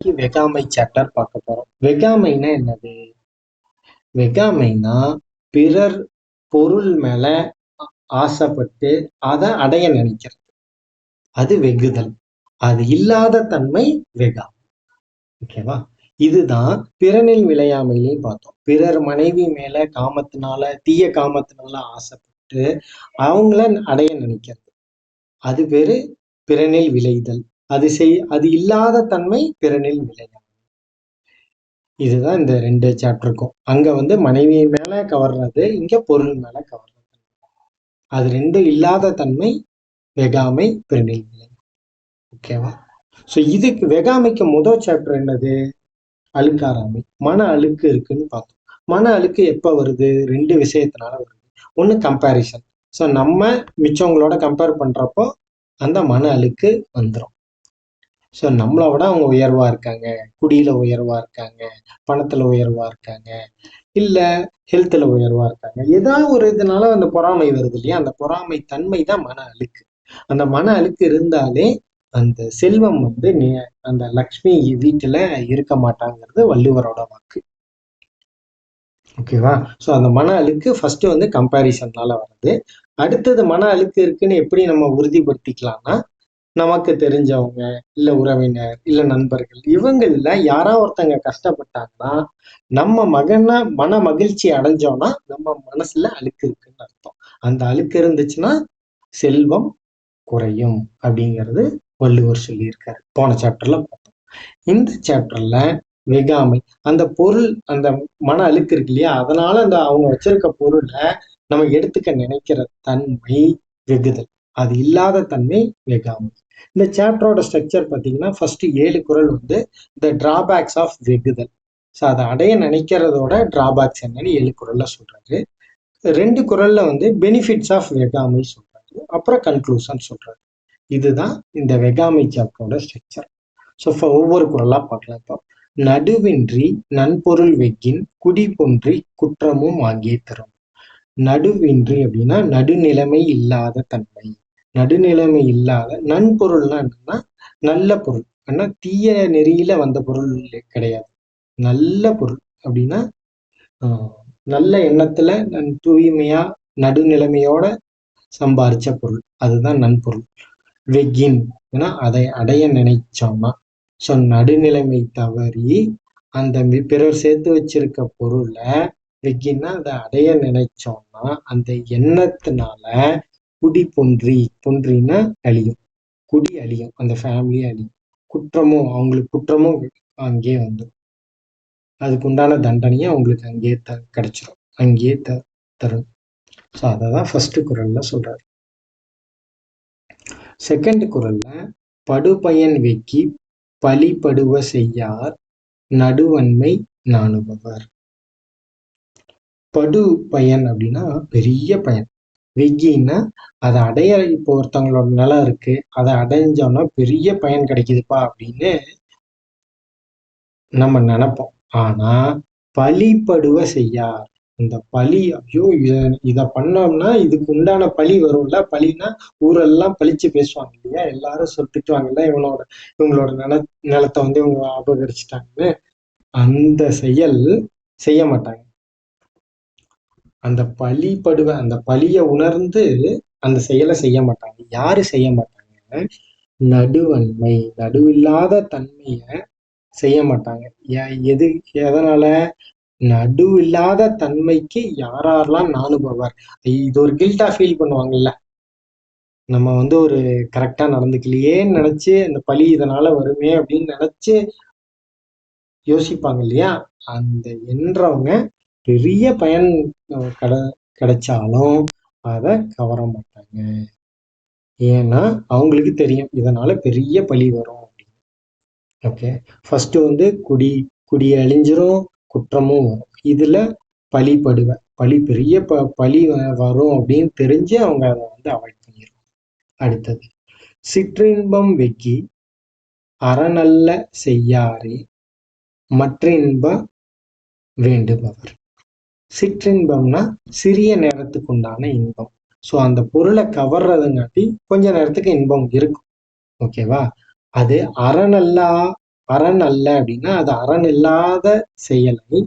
வெகாமை chapter பார்க்க போறோம். வெகாமைனா என்னது? வெகாமைனா பிறர் பொருள் மேல ஆசைப்பட்டு அதை அடைய நினைக்கிறது, அது வெகுதல். அது இல்லாத தன்மை வெகாமை. ஓகேவா? இதுதான் பிறனில் விளையாமையிலையும் பார்த்தோம். பிறர் மனைவி மேல காமத்தினால, தீய காமத்தினால ஆசைப்பட்டு அவங்கள அடைய நினைக்கிறது, அது பேரு பிறனில் விளைதல். அது இல்லாத தன்மை பிறனில் விளையாமை. இதுதான் இந்த 2 சாப்டருக்கும். அங்க மனைவி மேல கவர்றது, இங்க பொருள் மேல கவர்றது. அது 2 இல்லாத தன்மை வெகாமை, பிறனில் விளையாமை. ஓகேவா? ஸோ இதுக்கு வெகாமைக்கு முதல் சாப்டர் என்னது? அழுக்காராமை. மன அழுக்கு இருக்குன்னு பார்த்தோம். மன அழுக்கு எப்ப வருது? 2 விஷயத்தினால வருது. ஒண்ணு கம்பேரிசன். ஸோ நம்ம மிச்சவங்களோட கம்பேர் பண்றப்போ அந்த மன அழுக்கு வந்துடும். ஸோ நம்மளை விட அவங்க உயர்வா இருக்காங்க, குடியில உயர்வா இருக்காங்க, பணத்துல உயர்வா இருக்காங்க, இல்ல ஹெல்த்ல உயர்வா இருக்காங்க, ஏதாவது ஒரு இதனால அந்த பொறாமை வருது இல்லையா? அந்த பொறாமை தன்மை தான் மன அழுக்கு. அந்த மன அழுக்கு இருந்தாலே அந்த செல்வம் அந்த லக்ஷ்மி வீட்டுல இருக்க மாட்டாங்கிறது வள்ளுவரோட வாக்கு. ஓகேவா? ஸோ அந்த மன அழுக்கு ஃபர்ஸ்ட் கம்பேரிசன்னால வருது. அடுத்தது மன அழுக்கு இருக்குன்னு எப்படி நம்ம உறுதிப்படுத்திக்கலாம்னா, நமக்கு தெரிஞ்சவங்க, இல்ல உறவினர், இல்ல நண்பர்கள், இவங்கள்ல யாராவது ஒருத்தங்க கஷ்டப்பட்டாங்கன்னா நம்ம மன மகிழ்ச்சி அடைஞ்சோம்னா நம்ம மனசுல அழுக்கு இருக்குன்னு அர்த்தம். அந்த அழுக்கு இருந்துச்சுன்னா செல்வம் குறையும் அப்படிங்கிறது வள்ளுவர் சொல்லியிருக்காரு. போன சாப்டர்ல பார்த்தோம். இந்த சாப்டர்ல வெகாமை, அந்த பொருள், அந்த மன அழுக்கு இருக்கு இல்லையா, அதனால அந்த அவங்க வச்சிருக்க பொருளை நம்ம எடுத்துக்க நினைக்கிற தன்மை வெகுதல். அது இல்லாத தன்மை வெகாமை. இந்த சாப்டரோட ஸ்ட்ரக்சர் பார்த்தீங்கன்னா, ஃபர்ஸ்ட் 7 குறள் த டிராபேக்ஸ் ஆஃப் வெகுதல். ஸோ அதை அடைய நினைக்கிறதோட டிராபேக்ஸ் என்னன்னு 7 குறள்ல சொல்றாரு. 2 குறள்ல பெனிஃபிட்ஸ் ஆஃப் வெகாமை சொல்றாரு. அப்புறம் கன்க்ளூஷன் சொல்றாரு. இதுதான் இந்த வெகாமை சாப்டரோட ஸ்ட்ரக்சர். ஸோ ஒவ்வொரு குறளா பார்க்கலாம். இப்போ நடுவின்றி நன்பொருள் வெக்கின் குடி பொன்றி குற்றமும் ஆகிய தரும். நடுவின்றி அப்படின்னா நடுநிலைமை இல்லாத தன்மை. நடுநிலைமை இல்லாத நன்பொருள்னா என்னன்னா நல்ல பொருள். ஆனா தீய நெறியில வந்த பொருள் கிடையாது. நல்ல பொருள் அப்படின்னா நல்ல எண்ணத்துல தூய்மையா நடுநிலைமையோட சம்பாரிச்ச பொருள், அதுதான் நன்பொருள். வெகின் அதை அடைய நினைச்சோம்னா, ஸோ நடுநிலைமை தவறி அந்த பிறர் சேர்த்து வச்சிருக்க பொருளை வெகின்னா அதை அடைய நினைச்சோம்னா அந்த எண்ணத்தினால குடி பொன்றின்னா அழியும், குடி அழியும், அந்த ஃபேமிலி அழியும், அவங்களுக்கு குற்றமும் அங்கேயே வந்துடும். அதுக்கு உண்டான தண்டனையை அவங்களுக்கு அங்கேயே கிடைச்சிடும், அங்கேயே தரும். ஸோ அதை தான் ஃபர்ஸ்ட் குறள்ல சொல்றாரு. செகண்ட் குறள்ல படுபயன் வெக்கி பழிபடுவ செய்யார் நடுவன்மை நாணுபவர். படு பயன் அப்படின்னா பெரிய பயன். வெக்கின்னா அதை அடைய, இப்போ ஒருத்தவங்களோட நிலம் இருக்கு, அதை அடைஞ்சோம்னா பெரிய பயன் கிடைக்குதுப்பா அப்படின்னு நம்ம நினைப்போம். ஆனா பழிபடுவ செய்யார், இந்த பழி, ஐயோ இத பண்ணோம்னா இதுக்கு உண்டான பழி வரும்ல. பழினா ஊரெல்லாம் பழிச்சு பேசுவாங்க இல்லையா, எல்லாரும் திட்டுவாங்கல்ல, இவங்களோட நிலத்தை இவங்க அபகரிச்சுட்டாங்கன்னு. அந்த செயல் செய்ய மாட்டாங்க. அந்த அந்த பழிய உணர்ந்து அந்த செயலை செய்ய மாட்டாங்க. யாரு செய்ய மாட்டாங்க? நடுவன்மை, நடுவில்லாத தன்மைய செய்ய மாட்டாங்க. எதனால? நடுவில்லாத தன்மைக்கு யாரெல்லாம் நாணுபவர், இது ஒரு கில்ட்டா ஃபீல் பண்ணுவாங்கல்ல. நம்ம ஒரு கரெக்டா நடந்துக்கலையேன்னு நினைச்சு அந்த பழி இதனால வருமே அப்படின்னு நினைச்சு யோசிப்பாங்க இல்லையா, அந்த என்றவங்க பெரிய பயன் கிடைச்சாலும் அதை கவர மாட்டாங்க. ஏன்னா அவங்களுக்கு தெரியும் இதனால பெரிய பழி வரும் அப்படின்னு. ஓகே, ஃபர்ஸ்ட் குடி அழிஞ்சிரும், குற்றமும் வரும். இதுல பழி பெரிய பழி வரும் அப்படின்னு தெரிஞ்சு அவங்க அதை அவாய்ட் பண்ணிடுவாங்க. அடுத்தது சிற்றின்பம் வெக்கி அறநல்ல செய்யாரே மற்ற இன்பம் வேண்டுபவர். சிற்றின்பம்னா சிறிய நேரத்துக்கு உண்டான இன்பம். ஸோ அந்த பொருளை கவர்றதுங்காட்டி கொஞ்ச நேரத்துக்கு இன்பம் இருக்கும். ஓகேவா? அது அறநல்லா அரண் அல்ல அப்படின்னா அது அரண் இல்லாத செயலை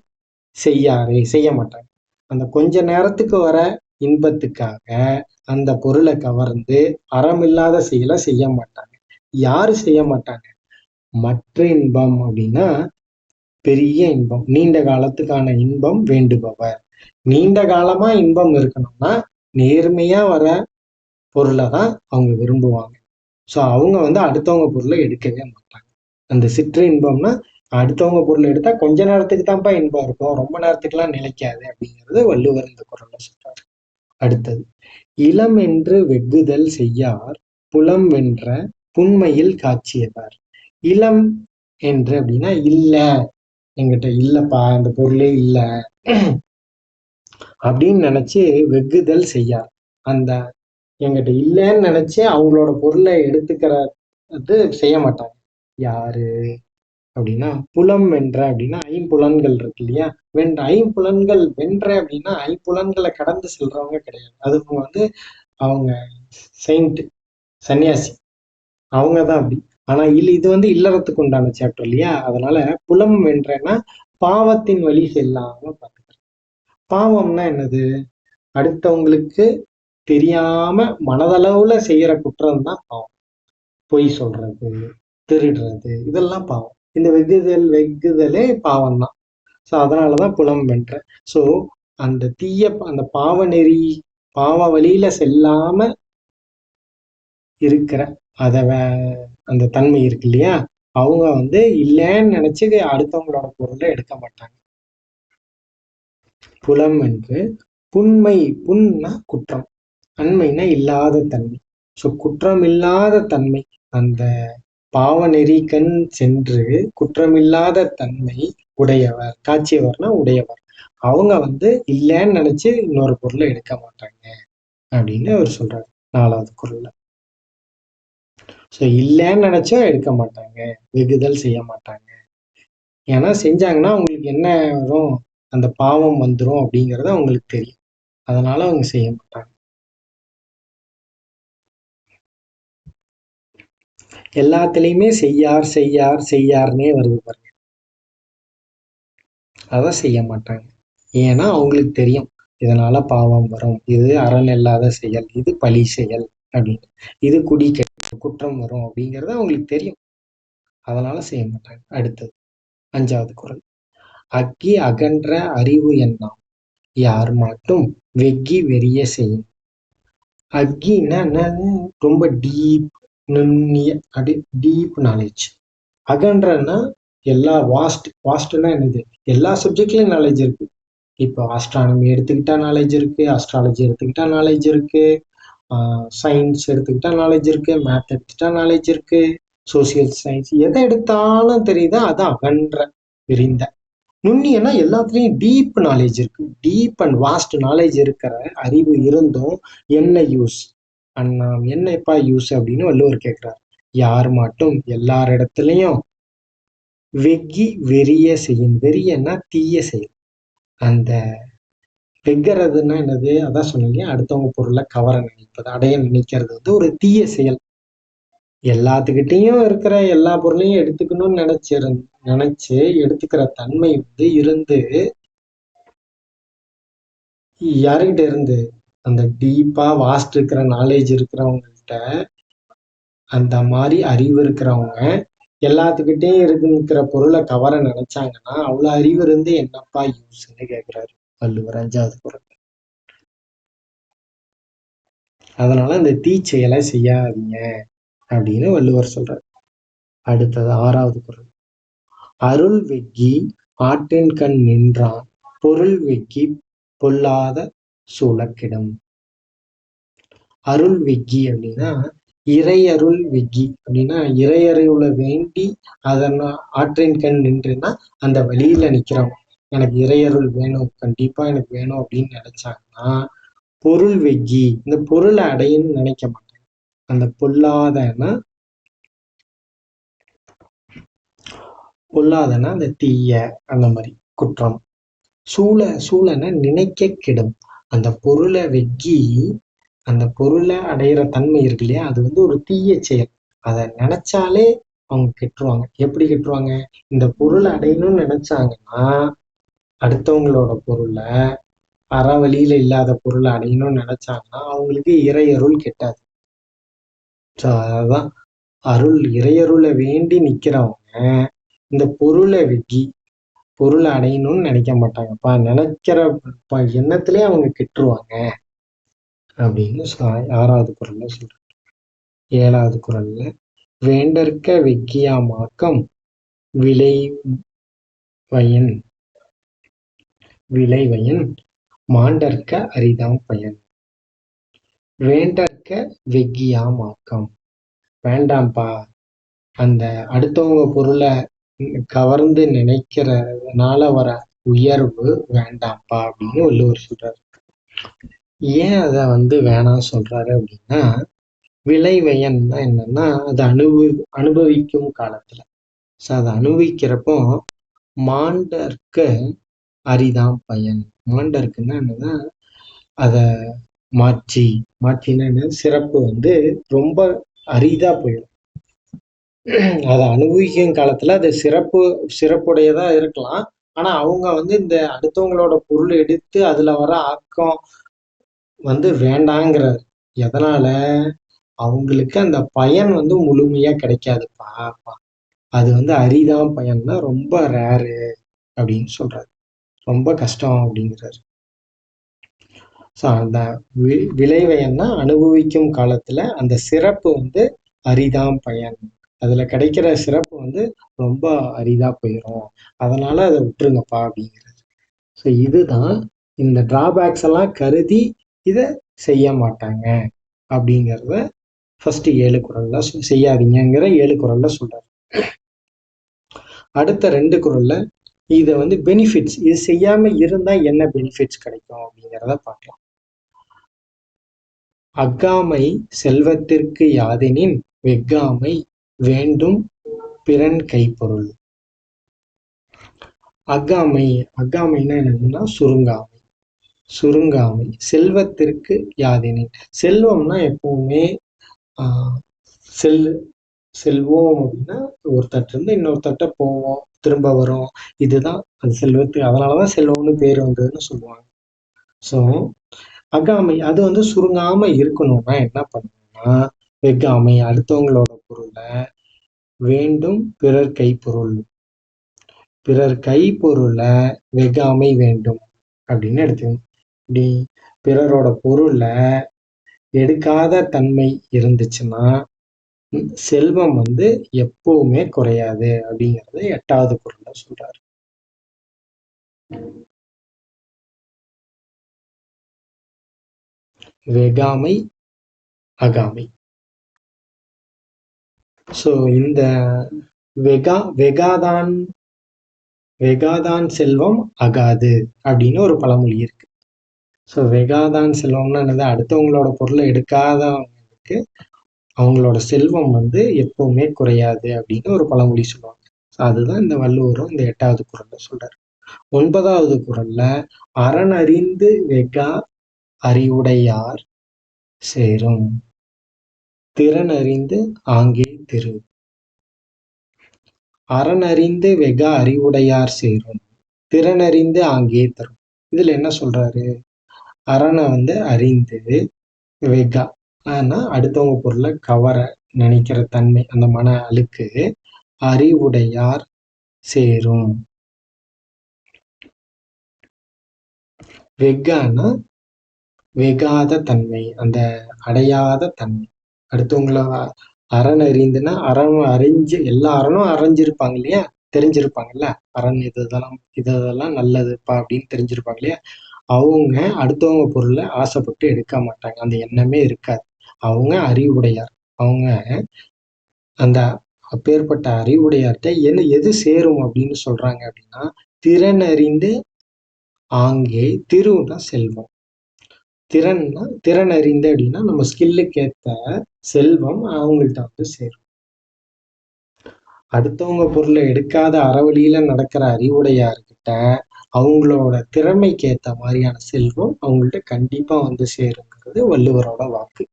செய்ய மாட்டாங்க. அந்த கொஞ்ச நேரத்துக்கு வர இன்பத்துக்காக அந்த பொருளை கவர்ந்து அறமில்லாத செயலை செய்ய மாட்டாங்க. யாரு செய்ய மாட்டாங்க? மற்ற இன்பம் அப்படின்னா பெரிய இன்பம், நீண்ட காலத்துக்கான இன்பம் வேண்டுபவர். நீண்ட காலமா இன்பம் இருக்கணும்னா நேர்மையா வர பொருளை தான் அவங்க விரும்புவாங்க. ஸோ அவங்க அடுத்தவங்க பொருளை எடுக்கவே மாட்டாங்க. அந்த சிற்று இன்பம்னா அடுத்தவங்க பொருள் எடுத்தா கொஞ்ச நேரத்துக்கு தான்ப்பா இன்பம் இருக்கும், ரொம்ப நேரத்துக்குலாம் நிலைக்காது அப்படிங்கிறது வள்ளுவர் இந்த குறள்ல சொல்றாரு. அடுத்தது, இளம் என்று வெகுதல் செய்யார் புலம் வென்ற புண்மையில் காட்சியவர். இளம் என்று அப்படின்னா இல்ல, என்கிட்ட இல்லப்பா, அந்த பொருளே இல்ல அப்படின்னு நினைச்சு வெகுதல் செய்யார். அந்த என்கிட்ட இல்லைன்னு நினைச்சு அவங்களோட பொருளை எடுத்துக்கிறது செய்ய மாட்டாங்க. யாரு அப்படின்னா புலம் வென்ற அப்படின்னா ஐம்புலன்கள் இருக்கு இல்லையா, ஐம்புலன்கள் வென்ற அப்படின்னா ஐம்புலன்களை கடந்து செல்றவங்க கிடையாது. அது அவங்க செயின்ட், சன்னியாசி, அவங்கதான் அப்படி. ஆனா இது இல்லறத்துக்கு உண்டான சாப்டர் இல்லையா, அதனால புலம் வென்றன்னா பாவத்தின் வழி செல்லாம பார்த்துக்கிறேன். பாவம்னா என்னது? அடுத்தவங்களுக்கு தெரியாம மனதளவுல செய்யற குற்றம் தான் பாவம். பொய் சொல்றது, திருடுறது, இதெல்லாம் பாவம். இந்த வெகுதலே பாவம் தான். ஸோ அதனாலதான் புலம் வென்ற. ஸோ அந்த அந்த பாவ நெறி, பாவ வழியில செல்லாம இருக்கிற அந்த தன்மை இருக்கு இல்லையா, அவங்க இல்லைன்னு நினைச்சு அடுத்தவங்களோட பொருளை எடுக்க மாட்டாங்க. புலம் என்று புண்மை, புண்னா குற்றம், அண்மைனா இல்லாத தன்மை. ஸோ குற்றம் இல்லாத தன்மை, அந்த பாவ நெறிக்கண் சென்று குற்றமில்லாத தன்மை உடையவர், காட்சியவர்னா உடையவர். அவங்க இல்லைன்னு நினைச்சு இன்னொரு பொருளை எடுக்க மாட்டாங்க அப்படின்னு அவர் சொல்றாரு 4வது குறள்ல. ஸோ இல்லைன்னு நினைச்சா எடுக்க மாட்டாங்க, வெகுதல் செய்ய மாட்டாங்க. ஏன்னா செஞ்சாங்கன்னா அவங்களுக்கு என்ன வரும், அந்த பாவம் வந்துடும் அப்படிங்கிறது அவங்களுக்கு தெரியும். அதனால அவங்க செய்ய மாட்டாங்க. எல்லாத்துலயுமே செய்யார் செய்யார் செய்யார்னே வருது பாருங்க. அதை செய்ய மாட்டாங்க. ஏன்னா அவங்களுக்கு தெரியும் இதனால பாவம் வரும், இது அரண் இல்லாத செயல், இது பழி செயல் அப்படின்னு, இது குற்றம் வரும் அப்படிங்கிறது அவங்களுக்கு தெரியும். அதனால செய்ய மாட்டாங்க. அடுத்தது 5வது குறள், அக்கி அகன்ற அறிவு எண்ணாம் யார் மட்டும் வெக்கி வெறிய செய்யும். அக்கின்னா ரொம்ப டீப், நுண்ணிய, அப்படி டீப் நாலேஜ். அகன்றன்னா எல்லா வாஸ்ட்னா என்னது, எல்லா சப்ஜெக்ட்லயும் நாலேஜ் இருக்கு. இப்போ ஆஸ்ட்ரானமி எடுத்துக்கிட்டா நாலேஜ் இருக்கு, அஸ்ட்ராலஜி எடுத்துக்கிட்டா நாலேஜ் இருக்கு, சயின்ஸ் எடுத்துக்கிட்டா நாலேஜ் இருக்கு, மேத் எடுத்துக்கிட்டா நாலேஜ் இருக்கு, சோசியல் சயின்ஸ் எதை எடுத்தாலும் தெரியுதா, அதான் அகன்ற விரிந்த. நுண்ணியன்னா எல்லாத்துலயும் டீப் நாலேஜ் இருக்கு. டீப் அண்ட் வாஸ்ட் நாலேஜ் இருக்கிற அறிவு இருந்தும் என்ன யூஸ் அண்ணாம், என்னப்பா யூஸ் அப்படின்னு வள்ளுவர் கேட்கிறார். யார் மட்டும் எல்லாரிடத்துலயும் வெக்கி வெறிய செய்யும். வெறியன்னா தீய செயல். அந்த வெக்கிறதுன்னா என்னது, அதான் சொன்னீங்க, அடுத்தவங்க பொருளை கவர நினைப்பது, அடைய நினைக்கிறது ஒரு தீய செயல். எல்லாத்துக்கிட்டையும் இருக்கிற எல்லா பொருளையும் எடுத்துக்கணும்னு நினைச்சு எடுத்துக்கிற தன்மை இருந்து யாருகிட்ட இருந்து, அந்த டீப்பா வாஸ்ட் இருக்கிற நாலேஜ் இருக்கிறவங்ககிட்ட, அந்த மாதிரி அறிவு இருக்கிறவங்க எல்லாத்துக்கிட்டையும் இருக்கிற பொருளை கவர நினைச்சாங்கன்னா அவ்வளவு அறிவு இருந்து என்னப்பா யூஸ்ன்னு கேட்கிறாரு வள்ளுவர் 5வது குறள். அதனால இந்த தீச்செயலை செய்யாதீங்க அப்படின்னு வள்ளுவர் சொல்றாரு. அடுத்தது 6வது குறள், அருள் வெக்கி ஆட்டின் கண் நின்றான் பொருள் வெக்கி பொல்லாத சூழக்கிடம். அருள் வெக்கி அப்படின்னா இறையருள் வெக்கி அப்படின்னா இறையருளை வேண்டி அதன் ஆற்றின் கண் நின்றுன்னா அந்த வழியில நிக்கிறவங்க, எனக்கு இறையருள் வேணும், கண்டிப்பா எனக்கு வேணும் அப்படின்னு நினைச்சாங்கன்னா பொருள் வெக்கி, இந்த பொருளை அடையணும்னு நினைக்க மாட்டாங்க. அந்த பொல்லாதன்னா அந்த தீய, அந்த மாதிரி குற்றம். சூழன நினைக்க கெடும். அந்த பொருளை வெக்கி அந்த பொருளை அடையிற தன்மை இருக்கு இல்லையா, அது ஒரு தீய செயல். அதை நினைச்சாலே அவங்க கெட்டுருவாங்க. எப்படி கெட்டுருவாங்க? இந்த பொருளை அடையணும்னு நினைச்சாங்கன்னா அடுத்தவங்களோட பொருளை, அறவழியில இல்லாத பொருளை அடையணும்னு நினைச்சாங்கன்னா அவங்களுக்கு இறையருள் கெட்டாது. ஸோ அதான் அருள், இறையருளை வேண்டி நிக்கிறவங்க இந்த பொருளை பொருளை அடையணும்னு நினைக்க மாட்டாங்கப்பா. நினைக்கிற எண்ணத்திலே அவங்க கெட்டுருவாங்க அப்படின்னு 6வது குறள்ல சொல்றாங்க. 7வது குறள்ல வேண்டற்க வெக்கியாமாக்கம் விளைவயன் மாண்டற்க அரிதாம் பயன். வேண்டற்க வெக்கியாமாக்கம், வேண்டாம்ப்பா அந்த அடுத்தவங்க பொருளை கவர்ந்து நினைக்கிறதுனால வர உயர்வு வேண்டாம்ப்பா அப்படின்னு வள்ளுவர் சொல்றாரு. ஏன் அதை வேணாம் சொல்றாரு அப்படின்னா, விளைவயன்னா என்னன்னா அதை அனுபவிக்கும் காலத்துல. ஸோ அதை அனுபவிக்கிறப்போ மாண்டற்க அரிதாம் பயன். மாண்டற்குன்னா என்னன்னா அதை மாற்றினா என்ன, சிறப்பு ரொம்ப அரிதா போயிடும். அதை அனுபவிக்கும் காலத்துல அது சிறப்புடையதா இருக்கலாம். ஆனா அவங்க இந்த அடுத்தவங்களோட பொருள் எடுத்து அதுல வர ஆக்கம் வேண்டாங்கிறார். எதனால? அவங்களுக்கு அந்த பயன் முழுமையா கிடைக்காதுப்பா. அது அரிதாம் பயன்னா ரொம்ப ரேரு அப்படின்னு சொல்றாரு. ரொம்ப கஷ்டம் அப்படிங்கிறாரு. ஸோ அந்த விளைவயன்னா அனுபவிக்கும் காலத்துல அந்த சிறப்பு அரிதாம் பயன், அதுல கிடைக்கிற சிறப்பு ரொம்ப அரிதா போயிடும். அதனால அதை விட்டுருங்கப்பா அப்படிங்கிறது. ஸோ இதுதான் இந்த டிராபேக்ஸ் எல்லாம் கருதி இதை செய்ய மாட்டாங்க அப்படிங்கிறத ஃபர்ஸ்ட் 7 குறள்ல செய்யாதீங்கிற 7 குறள்ல சொல்றாரு. அடுத்த 2 குறள்ல இதை பெனிஃபிட்ஸ், இது செய்யாம இருந்தா என்ன பெனிஃபிட்ஸ் கிடைக்கும் அப்படிங்கிறத பார்க்கலாம். அஃகாமை செல்வத்திற்கு யாதெனின் வெஃகாமை வேண்டும் பிறன் கைப்பொருள். அஃகாமைன்னா என்னன்னா சுருங்காமை. செல்வத்திற்கு யாதெனின், செல்வம்னா எப்பவுமே செல்வோம் அப்படின்னா ஒரு தட்டு இருந்து இன்னொரு தட்டை போவோம், திரும்ப வரும். இதுதான் அது செல்வத்துக்கு. அதனாலதான் செல்வம்னு பேர் வந்ததுன்னு சொல்லுவாங்க. ஸோ அகாமை அது சுருங்காம இருக்கணும்னா என்ன பண்ணணும்னா, வெஃகாமை அடுத்தவங்களோட பொருளை வேண்டும் பிறர் கைப்பொருளை வெஃகாமை வேண்டும் அப்படின்னு எடுத்துக்கணும். இப்படி பிறரோட பொருளை எடுக்காத தன்மை இருந்துச்சுன்னா செல்வம் எப்பவுமே குறையாது அப்படிங்கறத 8வது குறள்ல சொல்றாரு. வெஃகாமை அகாமை. ஸோ இந்த வெகாதான் செல்வம் அகாது அப்படின்னு ஒரு பழமொழி இருக்கு. ஸோ வெகாதான் செல்வம்னா என்னது? அடுத்தவங்களோட பொருளை எடுக்காதவங்களுக்கு அவங்களோட செல்வம் எப்பவுமே குறையாது அப்படின்னு ஒரு பழமொழி சொல்லுவாங்க. அதுதான் இந்த வள்ளுவரும் இந்த 8வது குறள்ல சொல்றாரு. 9வது குறள்ல அரண் அறிந்து வெஃகா அறிவுடையார் சேரும், திறன் அறிந்து ஆங்கே திரு. அரண் அறிந்து வெஃகா அறிவுடையார் சேரும், திறன் அறிந்து ஆங்கே தரும். இதுல என்ன சொல்றாரு? அரணை அறிந்து, வெஃகா ஆனா அடுத்தவங்க பொருளை கவர நினைக்கிற தன்மை, அந்த மன அழுக்கு, அறிவுடையார் சேரும். வெஃகானா வெகாத தன்மை, அந்த அடையாத தன்மை. அடுத்தவங்கள அரண் அறிந்துன்னா அரண் அறிஞ்சு, எல்லா அரணும் அரைஞ்சிருப்பாங்க இல்லையா, தெரிஞ்சிருப்பாங்கல்ல, அரண் இதெல்லாம் நல்லதுப்பா அப்படின்னு தெரிஞ்சிருப்பாங்க இல்லையா. அவங்க அடுத்தவங்க பொருளை ஆசைப்பட்டு எடுக்க மாட்டாங்க, அந்த எண்ணமே இருக்காது. அவங்க அறிவுடையார். அவங்க அந்த அப்பேற்பட்ட அறிவுடையார்கிட்ட எது சேரும் அப்படின்னு சொல்றாங்க அப்படின்னா, திறன் அறிந்து ஆங்கே, திருன்னா செல்வம், திறன் அறிந்து அப்படின்னா நம்ம ஸ்கில்லுக்கு ஏற்ற செல்வம் அவங்கள்ட்ட சேரும். அடுத்தவங்க பொருளை எடுக்காத அறவழியில நடக்கிற அறிவுடையார்கிட்ட அவங்களோட திறமைக்கு ஏற்ற மாதிரியான செல்வம் அவங்கள்ட்ட கண்டிப்பா சேருங்கிறது வள்ளுவரோட வாக்கு.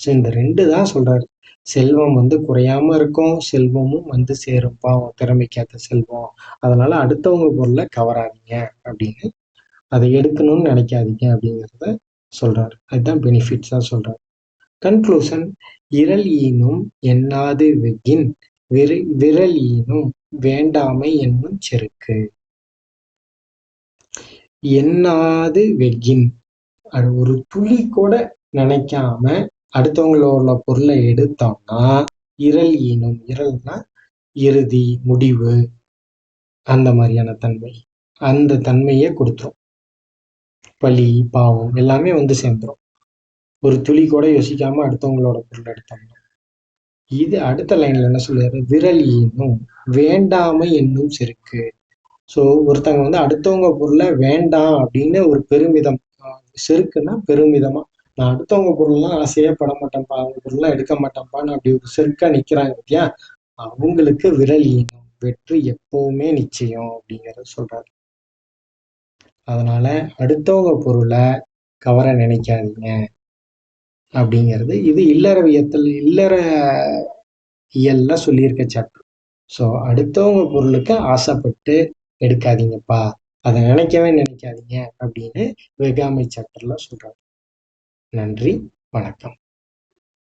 ஸோ இந்த 2 தான் சொல்றாரு. செல்வம் வந்து குறையாம இருக்கும், செல்வமும் வந்து சேரும்பா உன் திறமைக்கேத்த செல்வம். அதனால அடுத்தவங்க பொருள கவராதீங்க அப்படின்னு. அதை எடுக்கணும்னு நினைக்காதீங்க அப்படிங்கிறத சொல்றாரு. அதுதான் பெனிஃபிட்ஸா சொல்றாரு. கன்க்ளூஷன்: இறல் ஈனும் எண்ணாது வெஃகின் விறல் ஈனும் வேண்டாமை என்னும் செருக்கு. எண்ணாது வெஃகின், அது ஒரு துளி கூட நினைக்காம அடுத்தவங்களோட பொருளை எடுத்தோம்னா இறல் ஈனும், இறல்னா இறுதி, முடிவு, அந்த மாதிரியான தன்மை, அந்த தன்மையை கொடுத்துரும். பழி, பாவம் எல்லாமே வந்து சேர்ந்துரும். ஒரு துளி கூட யோசிக்காம அடுத்தவங்களோட பொருள் எடுத்தோம்னா. இது அடுத்த லைன்ல என்ன சொல்றாரு? விறல் ஈனும் வேண்டாமை என்னும் செருக்கு. ஸோ ஒருத்தவங்க வந்து அடுத்தவங்க பொருளை வேண்டாம் அப்படின்னு ஒரு பெருமிதம், செருக்குன்னா பெருமிதமா, நான் அடுத்தவங்க பொருள்லாம் ஆசையே பட மாட்டேன்ப்பா, அவங்க பொருள்லாம் எடுக்க மாட்டேன்ப்பான்னு அப்படி ஒரு செருக்கா நிக்கிறாங்க பத்தியா, அவங்களுக்கு விறல் ஈனும், வெற்றி எப்பவுமே நிச்சயம் அப்படிங்கறத சொல்றாரு. அதனால அடுத்தவங்க பொருளை கவர நினைக்காதீங்க அப்படிங்கிறது இது இல்லற இயல்ல சொல்லியிருக்க சாப்டர். ஸோ அடுத்தவங்க பொருளுக்கு ஆசைப்பட்டு எடுக்காதீங்கப்பா, அதை நினைக்கவே நினைக்காதீங்க அப்படின்னு வெகாமை சாப்டர்ல சொல்றாரு. நன்றி, வணக்கம்.